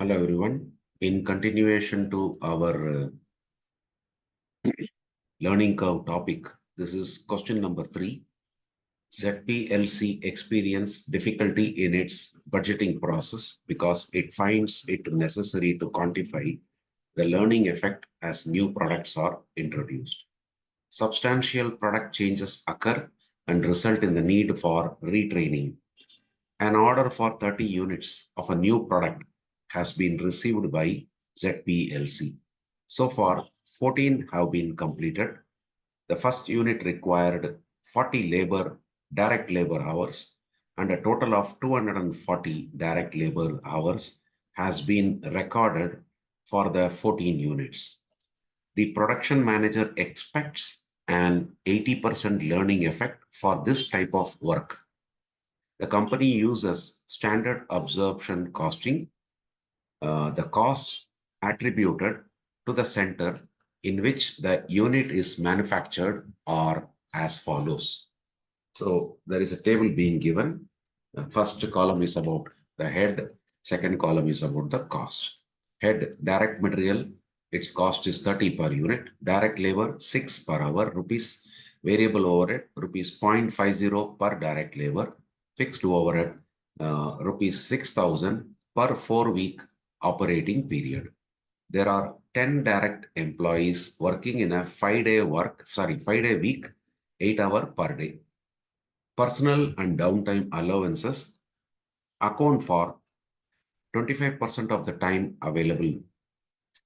Hello everyone. In continuation to our learning curve topic, this is question number 3. ZPLC experience difficulty in its budgeting process because it finds it necessary to quantify the learning effect as new products are introduced. Substantial product changes occur and result in the need for retraining. An order for 30 units of a new product has been received by ZPLC. So far, 14 have been completed. The first unit required 40 direct labor hours, and a total of 240 direct labor hours has been recorded for the 14 units. The production manager expects an 80% learning effect for this type of work. The company uses standard absorption costing. The costs attributed to the center in which the unit is manufactured are as follows. So there is a table being given. The first column is about the head. Second column is about the cost. Head, direct material, its cost is 30 per unit. Direct labor, 6 per hour, rupees. Variable overhead, rupees 0.50 per direct labor. Fixed overhead, rupees 6,000 per 4-week operating period. There are 10 direct employees working in a 5-day week, 8-hour per day. Personal and downtime allowances account for 25% of the time available.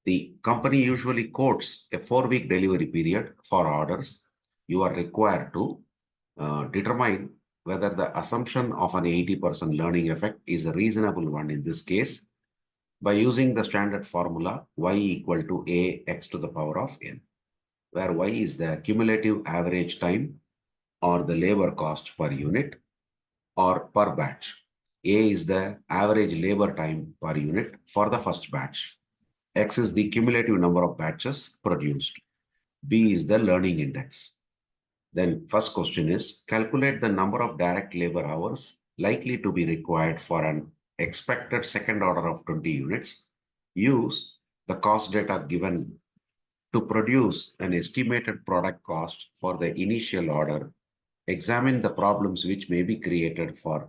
The company usually quotes a 4-week delivery period for orders. You are required to determine whether the assumption of an 80% learning effect is a reasonable one in this case by using the standard formula y equal to ax to the power of n, where y is the cumulative average time or the labor cost per unit or per batch. A is the average labor time per unit for the first batch. X is the cumulative number of batches produced. B is the learning index. Then first question is, calculate the number of direct labor hours likely to be required for an expected second order of 20 units. Use the cost data given to produce an estimated product cost for the initial order. Examine the problems which may be created for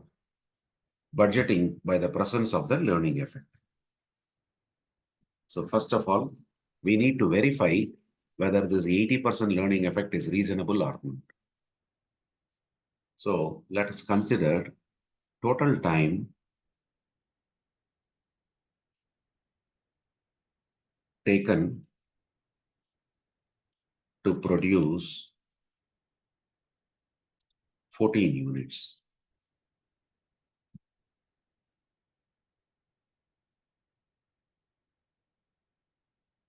budgeting by the presence of the learning effect. So first of all, we need to verify whether this 80% learning effect is reasonable or not. So let us consider total time taken to produce 14 units.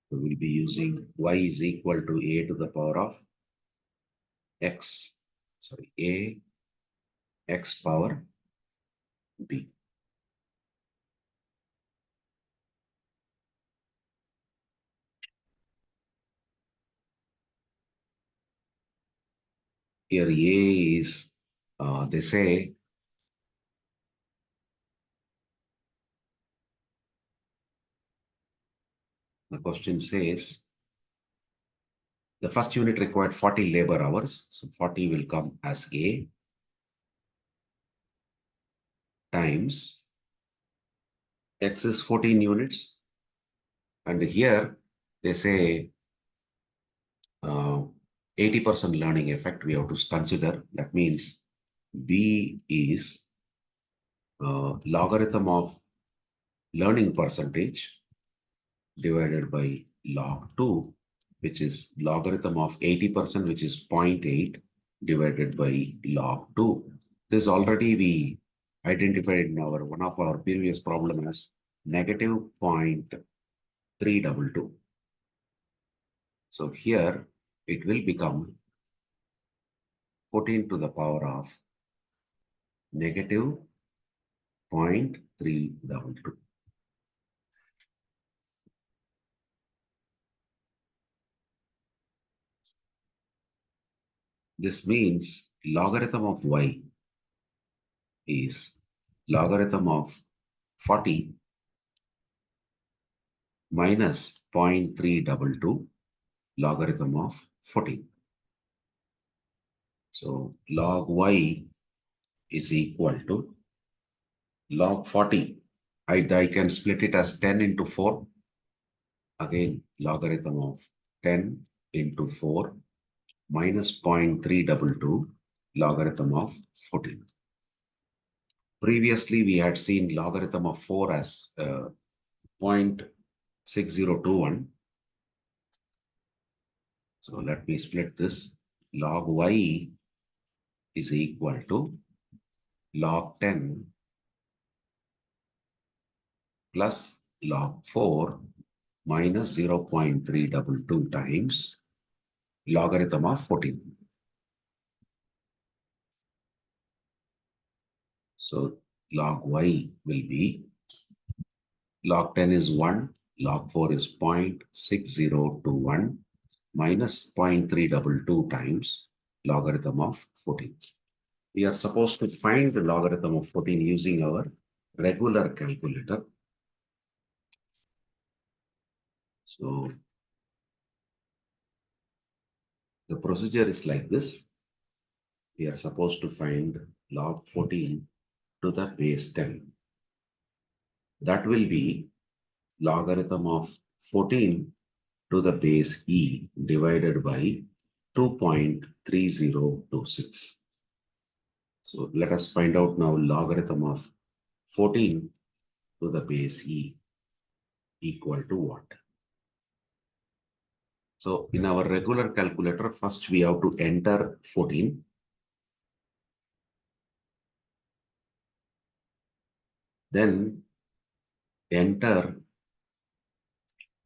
So we'll be using y is equal to a to the power of x power b. Here a is, they say, the question says, the first unit required 40 labor hours. So 40 will come as A times X is 14 units. And here they say 80% learning effect we have to consider. That means B is logarithm of learning percentage divided by log 2, which is logarithm of 80%, which is 0.8 divided by log 2. This already we identified in one of our previous problem as negative 0.322. So here it will become 14 to the power of negative 0.322. This means logarithm of y is logarithm of 40 minus 0.322 logarithm of 14. So log y is equal to log 40. I can split it as 10 into 4. Again, logarithm of 10 into 4 minus 0.322 logarithm of 14. Previously, we had seen logarithm of 4 as 0.6021. So let me split this. Log y is equal to log 10 plus log 4 minus 0.322 times logarithm of 14. So log y will be log 10 is 1, log 4 is 0.6021 minus 0.322 times logarithm of 14. We are supposed to find the logarithm of 14 using our regular calculator. So the procedure is like this. We are supposed to find log 14 to the base 10. That will be logarithm of 14 to the base e divided by 2.3026. So let us find out now logarithm of 14 to the base e equal to what? So in our regular calculator, first we have to enter 14. Then enter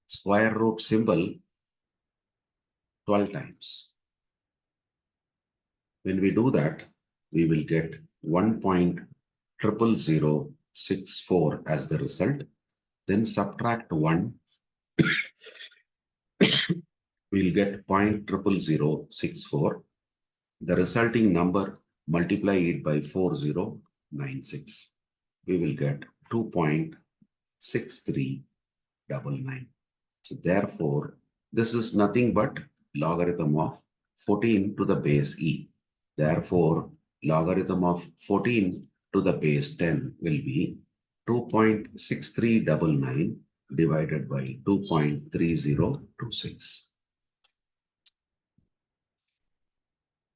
square root symbol 12 times. When we do that, we will get 1.00064 as the result. Then subtract 1, we'll get 0.00064. The resulting number, multiply it by 4096. We will get 2.6399. So therefore, this is nothing but logarithm of 14 to the base e. Therefore, logarithm of 14 to the base 10 will be 2.6399 divided by 2.3026.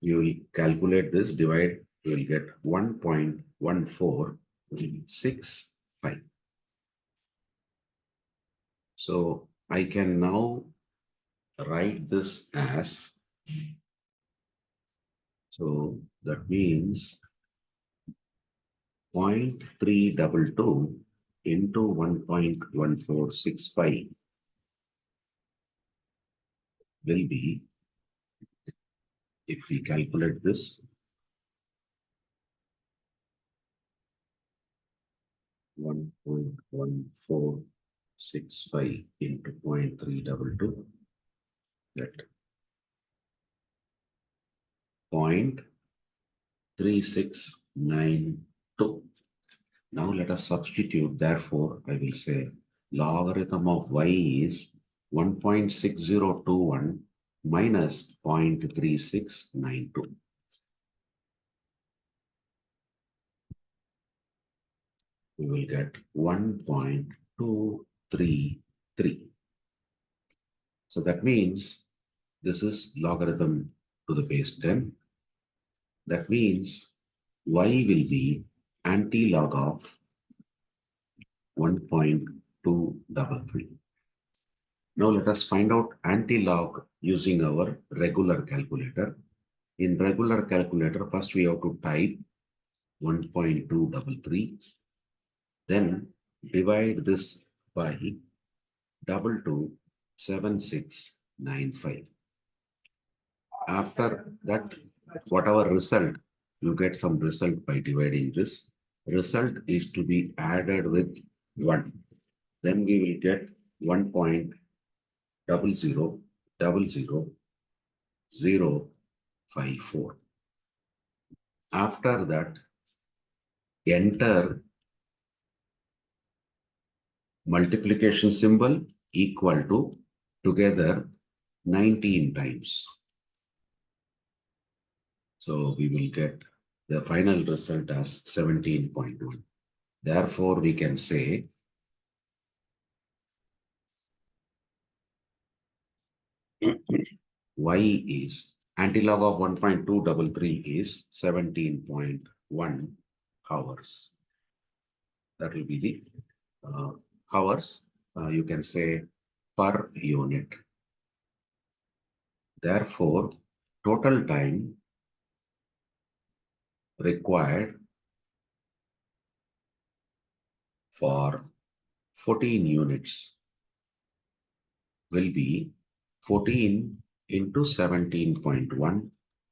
You will calculate this, divide, you will get 1.1465. So I can now write this as, so that means 0.322 into 1.1465 will be, if we calculate this, 1.1465 into 0.322, that 0.3692. Now let us substitute. Therefore, I will say logarithm of y is 1.6021 minus 0.3692. We will get 1.233. So that means this is logarithm to the base 10. That means y will be anti-log of 1.233. Now let us find out anti-log using our regular calculator. In regular calculator, first we have to type 1.233. Then divide this by 227695. After that, whatever result, you get some result by dividing this. Result is to be added with 1. Then we will get 1.000054. After that, enter multiplication symbol equal to together 19 times. So we will get the final result as 17.1. Therefore, we can say y is antilog of 1.233 is 17.1 hours. That will be the hours, you can say, per unit. Therefore, total time required for 14 units will be 14 into 17.1.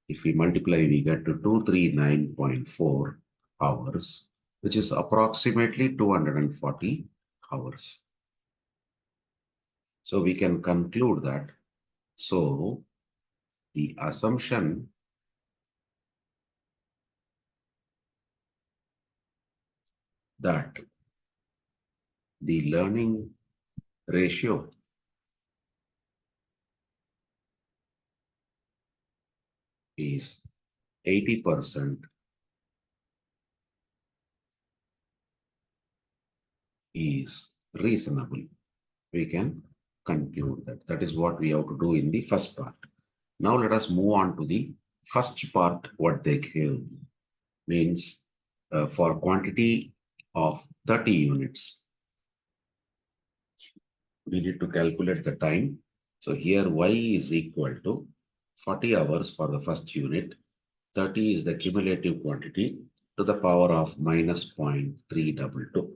If we multiply, we get to 239.4 hours, which is approximately 240 hours. So we can conclude that. So the assumption that the learning ratio is 80% is reasonable. We can conclude that. That is what we have to do in the first part. Now let us move on to the first part, what they give. Means for quantity of 30 units, we need to calculate the time. So here y is equal to 40 hours for the first unit. 30 is the cumulative quantity to the power of minus 0.322.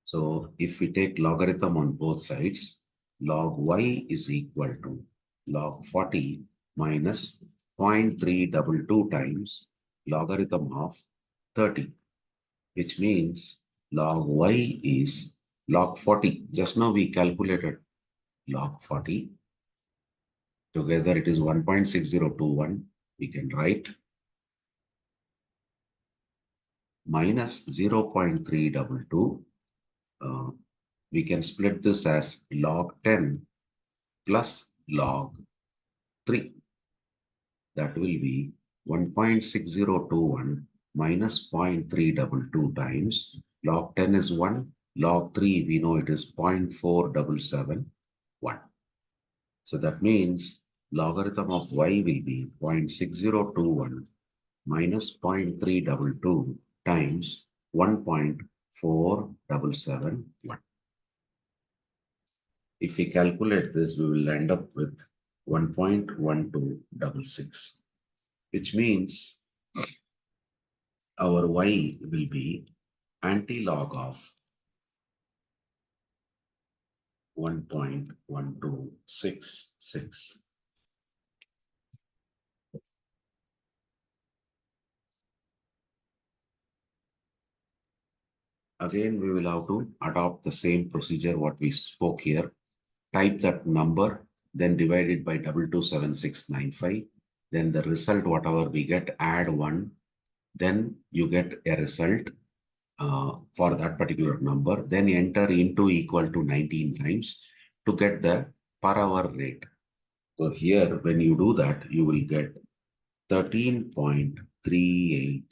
So if we take logarithm on both sides, log y is equal to log 40 minus 0.322 times logarithm of 30, which means log y is log 40. Just now we calculated log 40. Together it is 1.6021. We can write minus 0.322. We can split this as log 10 plus log 3. That will be 1.6021 minus 0.322 times log 10 is 1, log 3 we know it is 0.4771. So that means logarithm of y will be 0.6021 minus 0.322 times 1.4771. If we calculate this, we will end up with 1.1266, which means our y will be anti-log of 1.1266. Again, we will have to adopt the same procedure what we spoke here. Type that number, then divide it by 227695. Then the result, whatever we get, add 1. Then you get a result for that particular number. Then enter into equal to 19 times to get the per hour rate. So here, when you do that, you will get 13.38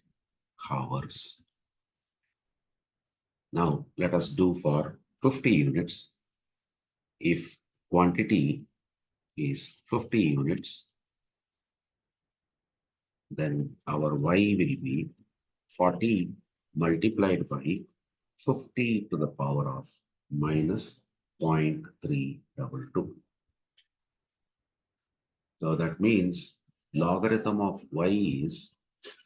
hours. Now, let us do for 50 units. If quantity is 50 units, then our y will be 40 multiplied by 50 to the power of minus 0.322. So that means logarithm of y is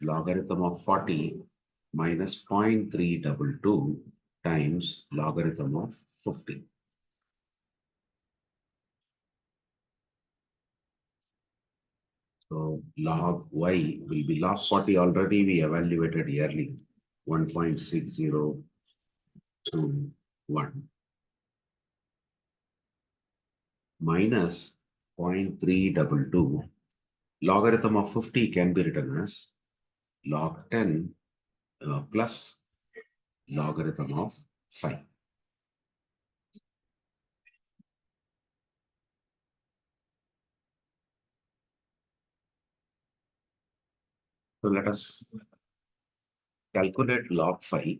logarithm of 40 minus 0.322 times logarithm of 50. So log y will be log 40 already we evaluated earlier, 1.6021 minus 0.322. Logarithm of 50 can be written as log 10 plus logarithm of 5. So let us calculate log 5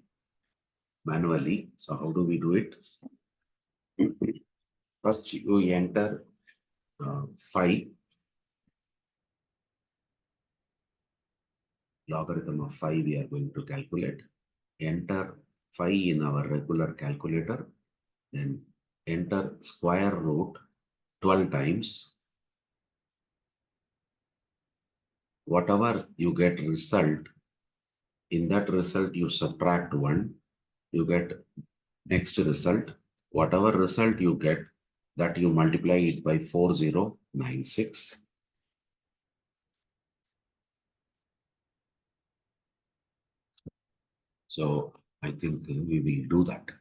manually. So how do we do it? First, you enter 5, logarithm of 5 we are going to calculate. Enter 5 in our regular calculator. Then enter square root 12 times. Whatever you get result, in that result you subtract 1, you get next result. Whatever result you get, that you multiply it by 4096. So I think we will do that.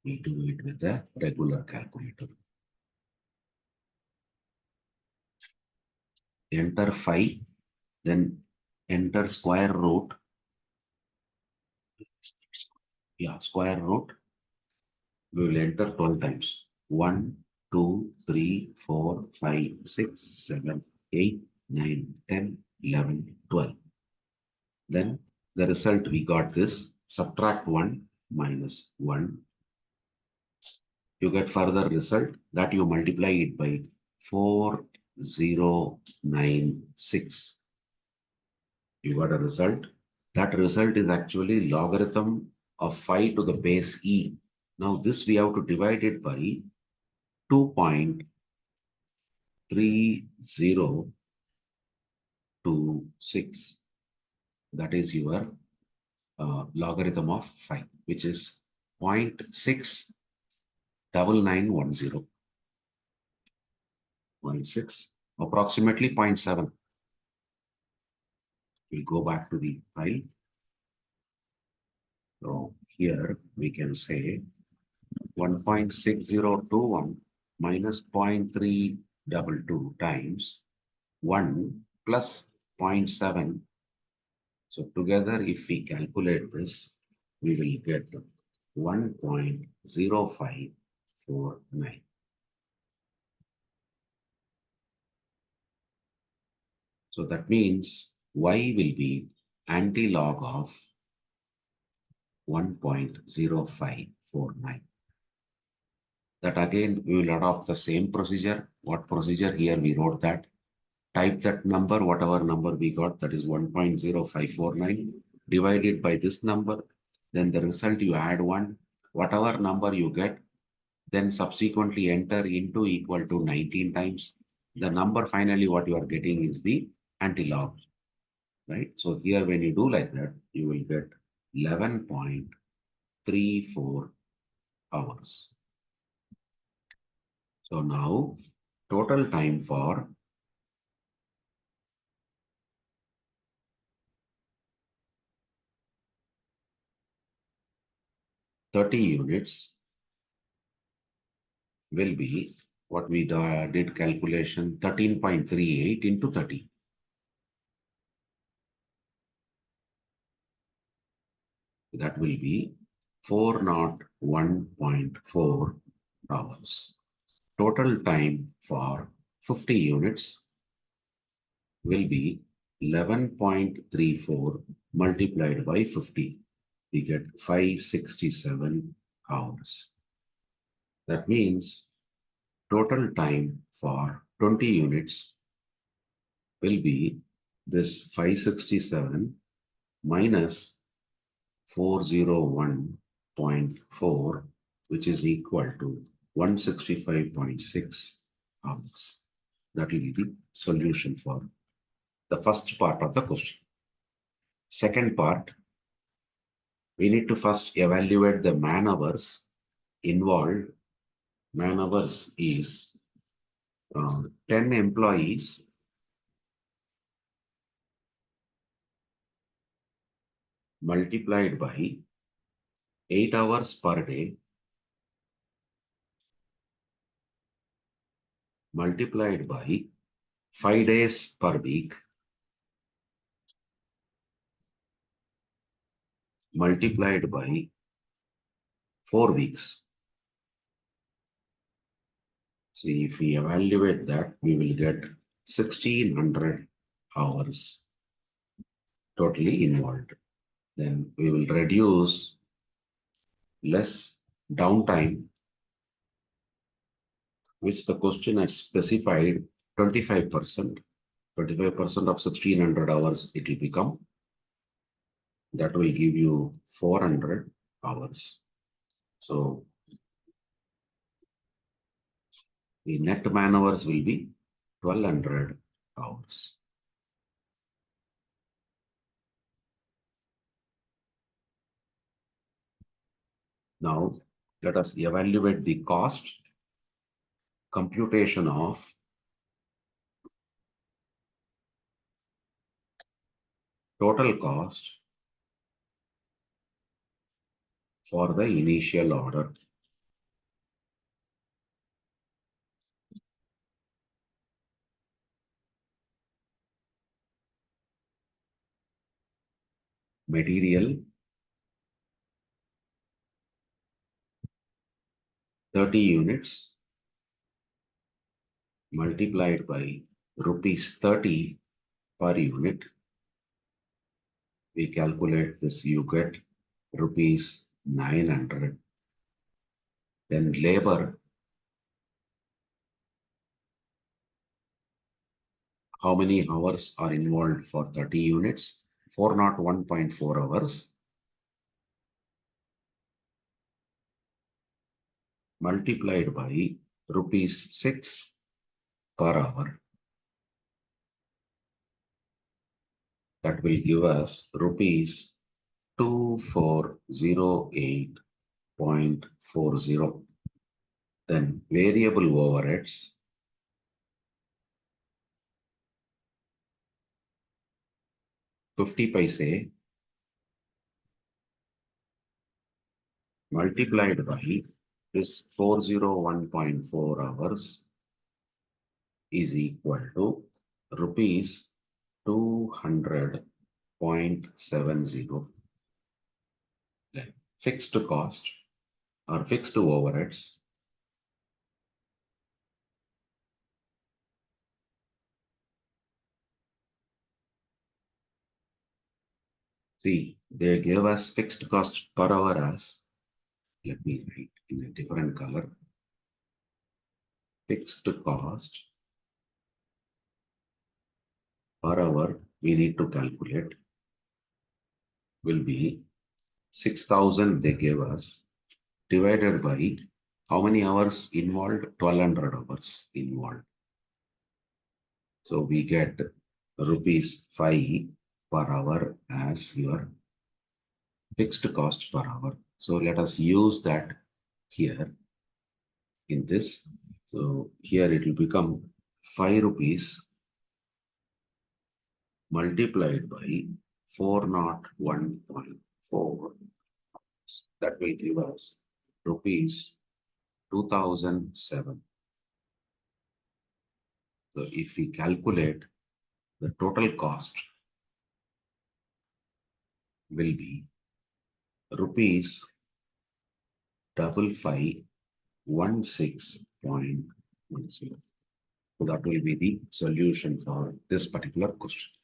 We do it with a regular calculator. Enter 5, then enter square root. Yeah, square root. We will enter 12 times. 1, 2, 3, 4, 5, 6, 7, 8, 9, 10, 11, 12. Then the result we got this. Subtract 1 minus 1. You get further result that you multiply it by 4096. You got a result. That result is actually logarithm of 5 to the base e. Now this we have to divide it by 2.3026. That is your logarithm of 5, which is 0.69910. 0.6, approximately 0.7. We'll go back to the file. So here we can say 1.6021 minus 0.322 times 1 plus 0.7. So together, if we calculate this, we will get 1.0549. So that means y will be anti-log of 1.0549. That again, we will adopt the same procedure. What procedure? Here we wrote that. Type that number, whatever number we got, that is 1.0549, divided by this number. Then the result you add 1. Whatever number you get, then subsequently enter into equal to 19 times. The number finally what you are getting is the anti-log, right? So here when you do like that, you will get 11.34 hours. So now total time for 30 units will be what we did calculation 13.38 into 30. That will be 401.4 hours. Total time for 50 units will be 11.34 multiplied by 50. We get 567 hours. That means total time for 20 units will be this 567 minus 401.4, which is equal to 165.6 hours. That will be the solution for the first part of the question. Second part, we need to first evaluate the man hours involved. Man hours is 10 employees multiplied by 8 hours per day multiplied by 5 days per week multiplied by 4 weeks. So if we evaluate that, we will get 1600 hours totally involved. Then we will reduce less downtime, which the question has specified 25%. 25% of 1600 hours it will become. That will give you 400 hours. So the net man hours will be 1200 hours. Now, let us evaluate the cost computation of total cost for the initial order. Material 30 units multiplied by rupees 30 per unit. We calculate this, you get rupees 900. Then labor, how many hours are involved for 30 units? 401.4 hours multiplied by rupees 6 per hour. That will give us rupees 2408.40. Then variable overheads, 50 paise multiplied by this 401.4 hours is equal to rupees 200.70. Then fixed cost or fixed overheads, see, they gave us fixed cost per hour as, let me write in a different color. Fixed cost per hour we need to calculate will be 6,000 they gave us divided by how many hours involved? 1200 hours involved. So we get rupees 5 per hour as your fixed cost per hour. So let us use that here in this. So here it will become 5 rupees multiplied by 401.4. That will give us rupees 2007. So if we calculate, the total cost will be rupees 5516.10. So that will be the solution for this particular question.